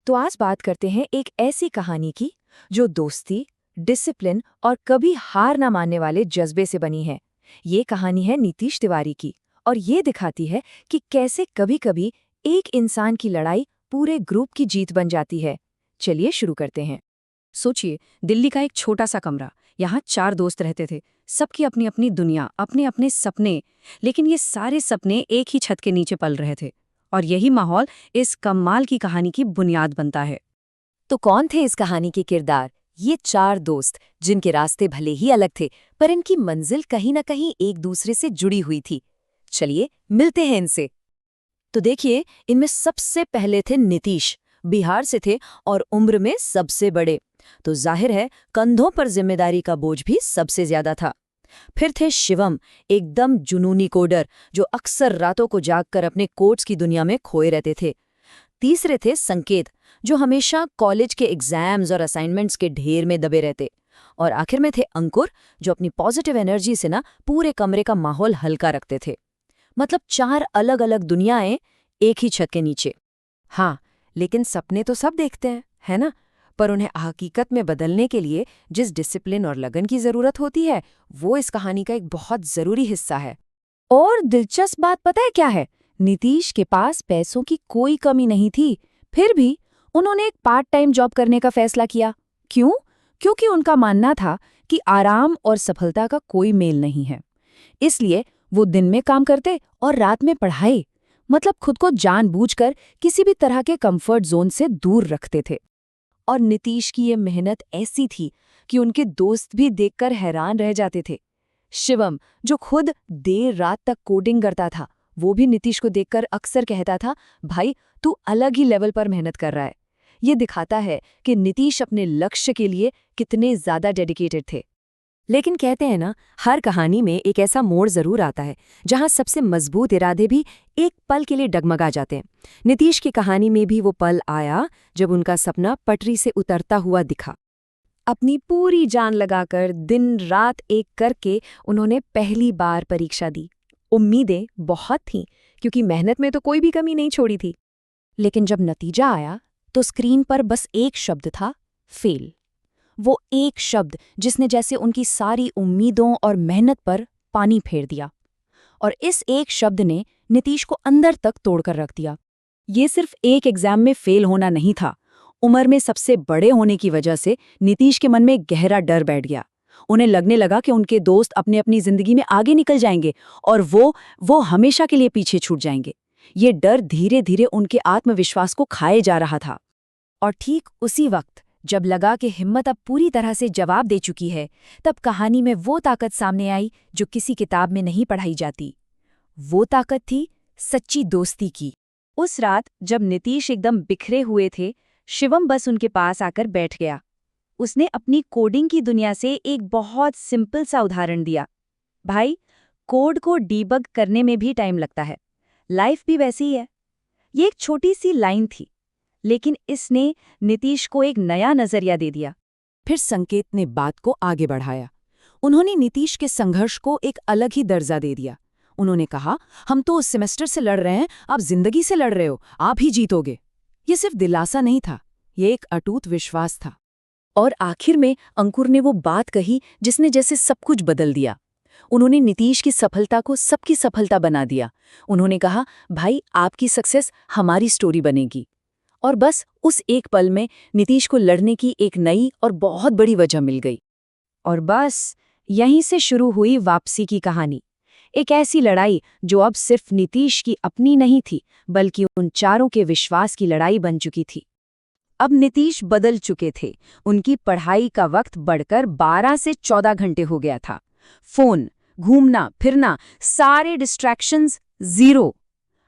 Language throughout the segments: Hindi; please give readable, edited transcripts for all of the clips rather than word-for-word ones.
तो आज बात करते हैं एक ऐसी कहानी की जो दोस्ती, डिसिप्लिन और कभी हार ना मानने वाले जज्बे से बनी है। ये कहानी है नीतीश तिवारी की और ये दिखाती है कि कैसे कभी-कभी एक इंसान की लड़ाई पूरे ग्रुप की जीत बन जाती है। चलिए शुरू करते हैं। सोचिए, दिल्ली का एक छोटा सा कमरा। यहाँ 4 दोस्त रहते थे। सबकी अपनी अपनी दुनिया, अपने अपने सपने। लेकिन ये सारे सपने एक ही छत के नीचे पल रहे थे। और यही माहौल इस कमाल की कहानी की बुनियाद बनता है। तो कौन थे इस कहानी के किरदार? ये 4 दोस्त जिनके रास्ते भले ही अलग थे, पर इनकी मंजिल कहीं न कहीं एक दूसरे से जुड़ी हुई थी। चलिए मिलते हैं इनसे। तो देखिए, इनमें सबसे पहले थे नीतीश। बिहार से थे और उम्र में सबसे बड़े, तो जाहिर है कंधों पर जिम्मेदारी का बोझ भी सबसे ज्यादा था। फिर थे शिवम, एकदम जुनूनी कोडर जो अक्सर रातों को जागकर अपने कोड्स की दुनिया में खोए रहते थे। तीसरे थे संकेत, जो हमेशा कॉलेज के एग्जाम्स और असाइनमेंट्स के ढेर में दबे रहते। और आखिर में थे अंकुर, जो अपनी पॉजिटिव एनर्जी से ना पूरे कमरे का माहौल हल्का रखते थे। मतलब 4 अलग अलग दुनियाएं एक ही छत के नीचे। हाँ, लेकिन सपने तो सब देखते हैं, है ना? पर उन्हें हकीकत में बदलने के लिए जिस डिसिप्लिन और लगन की जरूरत होती है, वो इस कहानी का एक बहुत जरूरी हिस्सा है। और दिलचस्प बात पता है क्या है? नीतीश के पास पैसों की कोई कमी नहीं थी, फिर भी उन्होंने एक पार्ट टाइम जॉब करने का फैसला किया। क्यों? क्योंकि उनका मानना था कि आराम और सफलता का कोई मेल नहीं है। इसलिए वो दिन में काम करते और रात में पढ़ाई। मतलब खुद को जानबूझकर किसी भी तरह के कंफर्ट जोन से दूर रखते थे। और नीतीश की ये मेहनत ऐसी थी कि उनके दोस्त भी देखकर हैरान रह जाते थे। शिवम, जो खुद देर रात तक कोडिंग करता था, वो भी नीतीश को देखकर अक्सर कहता था, भाई तू अलग ही लेवल पर मेहनत कर रहा है। ये दिखाता है कि नीतीश अपने लक्ष्य के लिए कितने ज्यादा डेडिकेटेड थे। लेकिन कहते हैं ना, हर कहानी में एक ऐसा मोड़ जरूर आता है जहां सबसे मजबूत इरादे भी एक पल के लिए डगमगा जाते हैं। नीतीश की कहानी में भी वो पल आया जब उनका सपना पटरी से उतरता हुआ दिखा। अपनी पूरी जान लगाकर दिन रात एक करके उन्होंने पहली बार परीक्षा दी। उम्मीदें बहुत थीं, क्योंकि मेहनत में तो कोई भी कमी नहीं छोड़ी थी। लेकिन जब नतीजा आया तो स्क्रीन पर बस एक शब्द था, फेल। वो एक शब्द जिसने जैसे उनकी सारी उम्मीदों और मेहनत पर पानी फेर दिया। और इस एक शब्द ने नीतीश को अंदर तक तोड़कर रख दिया। ये सिर्फ एक एग्जाम में फेल होना नहीं था, उम्र में सबसे बड़े होने की वजह से नीतीश के मन में गहरा डर बैठ गया। उन्हें लगने लगा कि उनके दोस्त अपनी अपनी जिंदगी में आगे निकल जाएंगे और वो हमेशा के लिए पीछे छूट जाएंगे। ये डर धीरे धीरे उनके आत्मविश्वास को खाए जा रहा था। और ठीक उसी वक्त जब लगा कि हिम्मत अब पूरी तरह से जवाब दे चुकी है, तब कहानी में वो ताकत सामने आई जो किसी किताब में नहीं पढ़ाई जाती। वो ताकत थी सच्ची दोस्ती की। उस रात जब नीतीश एकदम बिखरे हुए थे, शिवम बस उनके पास आकर बैठ गया। उसने अपनी कोडिंग की दुनिया से एक बहुत सिंपल सा उदाहरण दिया। भाई, कोड को डीबग करने में भी टाइम लगता है, लाइफ भी वैसी ही है। ये एक छोटी सी लाइन थी, लेकिन इसने नीतीश को एक नया नजरिया दे दिया। फिर संकेत ने बात को आगे बढ़ाया। उन्होंने नीतीश के संघर्ष को एक अलग ही दर्जा दे दिया। उन्होंने कहा, हम तो उस सेमेस्टर से लड़ रहे हैं, आप जिंदगी से लड़ रहे हो, आप ही जीतोगे। ये सिर्फ दिलासा नहीं था, ये एक अटूट विश्वास था। और आखिर में अंकुर ने वो बात कही जिसने जैसे सब कुछ बदल दिया। उन्होंने नीतीश की सफलता को सबकी सफलता बना दिया। उन्होंने कहा, भाई आपकी सक्सेस हमारी स्टोरी बनेगी। और बस उस एक पल में नीतीश को लड़ने की एक नई और बहुत बड़ी वजह मिल गई। और बस यहीं से शुरू हुई वापसी की कहानी। एक ऐसी लड़ाई जो अब सिर्फ नीतीश की अपनी नहीं थी, बल्कि उन चारों के विश्वास की लड़ाई बन चुकी थी। अब नीतीश बदल चुके थे। उनकी पढ़ाई का वक्त बढ़कर 12 से 14 घंटे हो गया था। फोन, घूमना फिरना, सारे डिस्ट्रैक्शंस जीरो।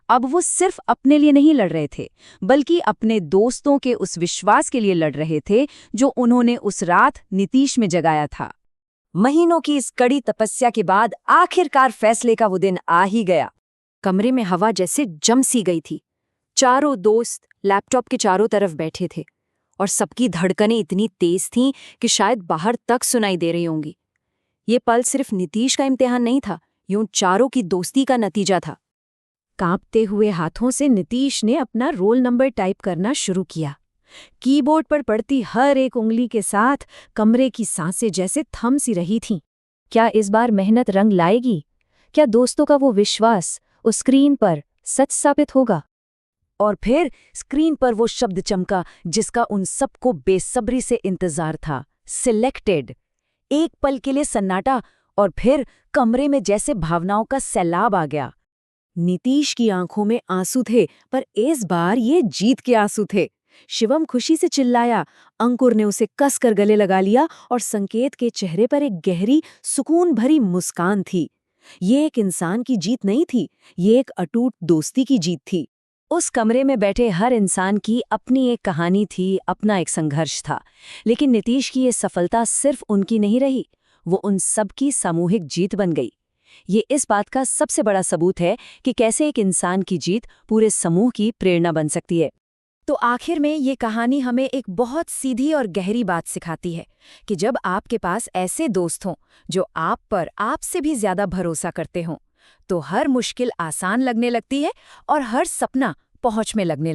अब वो सिर्फ अपने लिए नहीं लड़ रहे थे, बल्कि अपने दोस्तों के उस विश्वास के लिए लड़ रहे थे जो उन्होंने उस रात नीतीश में जगाया था। महीनों की इस कड़ी तपस्या के बाद आखिरकार फैसले का वो दिन आ ही गया। कमरे में हवा जैसे जम सी गई थी। चारों दोस्त लैपटॉप के चारों तरफ बैठे थे और सबकी धड़कनें इतनी तेज थीं कि शायद बाहर तक सुनाई दे रही होंगी। ये पल सिर्फ नीतीश का इम्तिहान नहीं था, ये उन चारों की दोस्ती का नतीजा था। कांपते हुए हाथों से नीतीश ने अपना रोल नंबर टाइप करना शुरू किया। कीबोर्ड पर पड़ती हर एक उंगली के साथ कमरे की सांसें जैसे थम सी रही थीं। क्या इस बार मेहनत रंग लाएगी? क्या दोस्तों का वो विश्वास उस स्क्रीन पर सच साबित होगा? और फिर स्क्रीन पर वो शब्द चमका जिसका उन सबको बेसब्री से इंतजार था, सिलेक्टेड। एक पल के लिए सन्नाटा और फिर कमरे में जैसे भावनाओं का सैलाब आ गया। नीतीश की आंखों में आंसू थे, पर इस बार ये जीत के आंसू थे। शिवम खुशी से चिल्लाया, अंकुर ने उसे कसकर गले लगा लिया और संकेत के चेहरे पर एक गहरी, सुकून भरी मुस्कान थी। ये एक इंसान की जीत नहीं थी, ये एक अटूट दोस्ती की जीत थी। उस कमरे में बैठे हर इंसान की अपनी एक कहानी थी, अपना एक संघर्ष था। लेकिन नीतीश की ये सफलता सिर्फ उनकी नहीं रही, वो उन सबकी सामूहिक जीत बन गई। ये इस बात का सबसे बड़ा सबूत है कि कैसे एक इंसान की जीत पूरे समूह की प्रेरणा बन सकती है। तो आखिर में ये कहानी हमें एक बहुत सीधी और गहरी बात सिखाती है कि जब आपके पास ऐसे दोस्त हों जो आप पर आपसे भी ज्यादा भरोसा करते हों, तो हर मुश्किल आसान लगने लगती है और हर सपना पहुंच में लगने